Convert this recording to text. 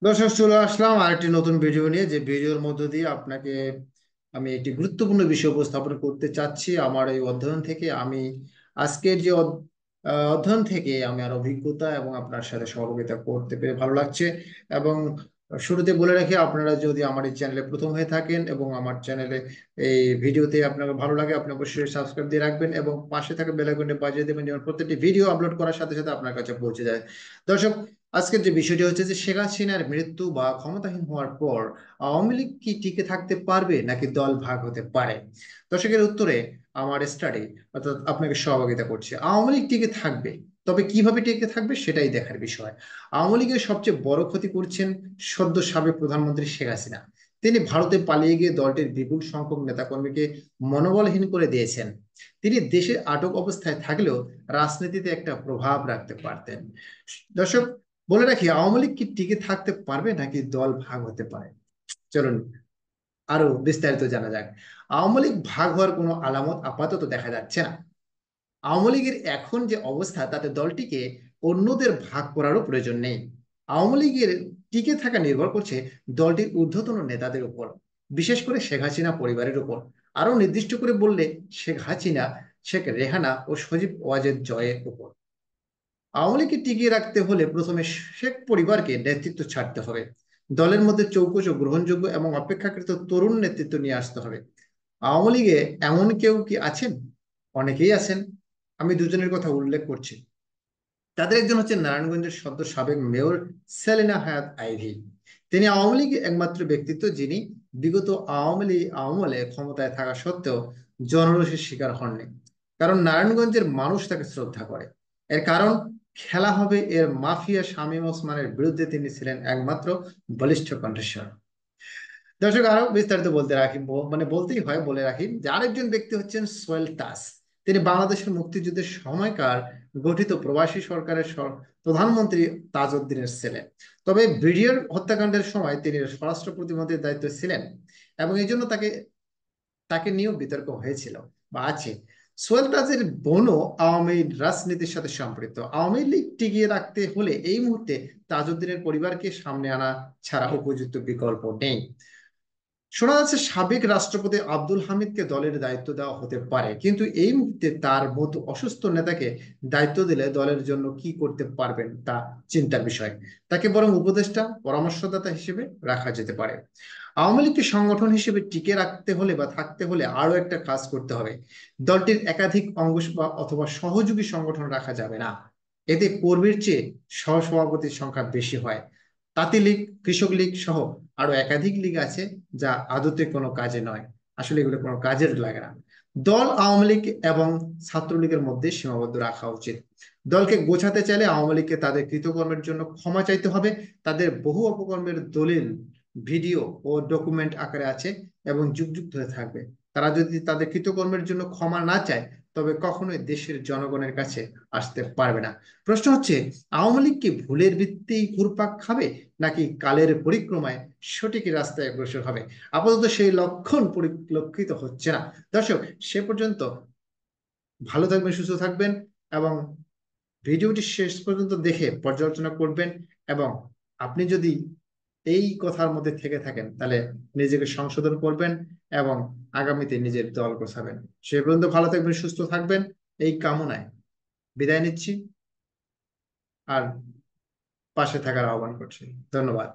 দর্শক, চলে আসলাম আরেকটি নতুন ভিডিও নিয়ে। যে ভিডিওর মধ্য দিয়ে আপনাকে আমি একটি গুরুত্বপূর্ণ বিষয় উপস্থাপন করতে চাচ্ছি। আমার এই অধ্যয়ন থেকে আমি আজকের যে অধ্যয়ন থেকে আমি আর অভিজ্ঞতা এবং আপনার সাথে সহযোগিতা করতে পেরে ভালো লাগছে। এবং শুরুতে বলে রাখি, আপনারা যদি আমার এই চ্যানেলে প্রথম হয়ে থাকেন এবং আমার চ্যানেলে এই ভিডিওতে আপনার ভালো লাগে, আপনি অবশ্যই সাবস্ক্রাইব দিয়ে রাখবেন এবং পাশে থাকা বেল আইকনটি বাজিয়ে দেবেন, যেন প্রত্যেকটি ভিডিও আপলোড করার সাথে সাথে আপনার কাছে পৌঁছে যায়। দর্শক, আজকের যে বিষয়টি হচ্ছে যে শেখ হাসিনার মৃত্যু বা ক্ষমতাহীন হওয়ার পর আওয়ামী লীগ কি টিকে থাকতে পারবে নাকি দল ভাগ হতে পারে। দর্শকের উত্তরে আমার স্টাডি অর্থাৎ আপনাকে সহযোগিতা করছে। আওয়ামী লীগ টিকে থাকবে, তবে কিভাবে টিকে থাকবে সেটাই দেখার বিষয়। আওয়ামী লীগের সবচেয়ে বড় ক্ষতি করছেন সদ্য সাবেক প্রধানমন্ত্রী শেখ হাসিনা। তিনি ভারতে পালিয়ে গিয়ে দলটির বিপুল সংখ্যক নেতাকর্মীকে মনোবলহীন করে দিয়েছেন। তিনি দেশে আটক অবস্থায় থাকলেও রাজনীতিতে একটা প্রভাব রাখতে পারতেন। দর্শক, বলে রাখি, আওয়ামী লীগ কি টিকে থাকতে পারবে নাকি দল ভাগ হতে পারে। চলুন আরো বিস্তারিত জানা যাক। আওয়ামী লীগ ভাগ হওয়ার কোনো আলামত আপাতত দেখা যাচ্ছে না। আওয়ামী লীগের এখন যে অবস্থা, তাতে দলটিকে অন্যদের ভাগ করারও প্রয়োজন নেই। আওয়ামী লীগের টিকে থাকা নির্ভর করছে দলটির ঊর্ধ্বতন নেতাদের উপর, বিশেষ করে শেখ হাসিনা পরিবারের উপর। আরো নির্দিষ্ট করে বললে, শেখ হাসিনা, শেখ রেহানা ও সজীব ওয়াজেদ জয়ের উপর। আওয়ামী লীগকে টিকিয়ে রাখতে হলে প্রথমে শেখ পরিবারকে নেতৃত্ব ছাড়তে হবে। দলের মধ্যে চৌকস ও গ্রহণযোগ্য এবং অপেক্ষাকৃত তরুণ নেতৃত্ব নিয়ে আসতে হবে। আওয়ামী লীগে এমন কেউ কি আছেন? অনেকেই আছেন। আমি দুজনের কথা উল্লেখ করছি। তাদের একজন হচ্ছে নারায়ণগঞ্জের সদ্য সাবেক মেয়র সেলিনা হায়াৎ আইভী। তিনি আওয়ামী লীগের একমাত্র ব্যক্তিত্ব যিনি বিগত আওয়ামী লীগ আমলে ক্ষমতায় থাকা সত্ত্বেও জনরোষের শিকার হননি। কারণ নারায়ণগঞ্জের মানুষ তাকে শ্রদ্ধা করে। এর কারণ, খেলা হবে এর মাফিয়া শামীম ওসমানের বিরুদ্ধে তিনি ছিলেন একমাত্র বলিষ্ঠ কণ্ঠস্বর। দর্শক, আরো বিস্তারিত বলতে রাখি, বলতেই হয়, বলে রাখি যে আরেকজন ব্যক্তি হচ্ছেন সোহেল তাস। তিনি বাংলাদেশের মুক্তিযুদ্ধের সময়কার গঠিত প্রবাসী সরকারের প্রধানমন্ত্রী তাজউদ্দিনের ছেলে। তবে ব্রিগেডিয়ার হত্যাকাণ্ডের সময় তিনি স্বরাষ্ট্র প্রতিমন্ত্রীর দায়িত্বে ছিলেন এবং এই জন্য তাকে তাকে নিয়েও বিতর্ক হয়েছিল বা আছে। সোহেল তাজের বোনও আওয়ামী রাজনীতির সাথে সম্পৃক্ত। আওয়ামী লীগ টিকিয়ে রাখতে হলে এই মুহূর্তে তাজউদ্দিনের পরিবারকে সামনে আনা ছাড়া উপযুক্ত বিকল্প নেই। শোনা যাচ্ছে সাবেক রাষ্ট্রপতি আব্দুল হামিদকে দলের দায়িত্ব দেওয়া হতে পারে, কিন্তু এই মুহূর্তে তার মতো অসুস্থ নেতাকে দায়িত্ব দিলে দলের জন্য কি করতে পারবেন তা চিন্তার বিষয়। তাকে বরং উপদেষ্টা পরামর্শদাতা হিসেবে রাখা যেতে পারে। আওয়ামী লীগকে সংগঠন হিসেবে টিকে রাখতে হলে বা থাকতে হলে আরো একটা কাজ করতে হবে। দলটির একাধিক অঙ্গ বা অথবা সহযোগী সংগঠন রাখা যাবে না। এতে কর্মীর চেয়ে সহসভাপতির সংখ্যা বেশি হয়। তাঁতি লীগ, কৃষক লীগ সহ আরো একাধিক লীগ আছে যা আদতে কোনো কাজে নয়। আসলে এগুলো কোনো কাজের লাগে না। দল আওয়ামী লীগ এবং ছাত্রলীগের মধ্যে সীমাবদ্ধ রাখা উচিত। দলকে গোছাতে চাইলে আওয়ামী লীগকে তাদের কৃতকর্মের জন্য ক্ষমা চাইতে হবে। তাদের বহু অপকর্মের দলিল, ভিডিও ও ডকুমেন্ট আকারে আছে এবং যুগ যুগ ধরে থাকবে। তারা যদি তাদের কৃতকর্মের জন্য ক্ষমা না চায়, তবে কখনোই দেশের জনগণের কাছে আসতে পারবে না। প্রশ্ন হচ্ছে, আওয়ামী লীগ কি ভুলের ভিত্তিতেই ঘুরপাক খাবে নাকি কালের পরিক্রমায় সঠিক রাস্তায় অগ্রসর হবে? আপাতত সেই লক্ষণ পরিলক্ষিত হচ্ছে না। দর্শক, সে পর্যন্ত ভালো থাকবেন, সুস্থ থাকবেন এবং ভিডিওটি শেষ পর্যন্ত দেখে পর্যালোচনা করবেন। এবং আপনি যদি এই কথার মধ্যে থেকে থাকেন, তাহলে নিজেকে সংশোধন করবেন এবং আগামীতে নিজের দল গোছাবেন। সে পর্যন্ত ভালো থাকবেন, সুস্থ থাকবেন, এই কামনায় বিদায় নিচ্ছি আর পাশে থাকার আহ্বান করছি। ধন্যবাদ।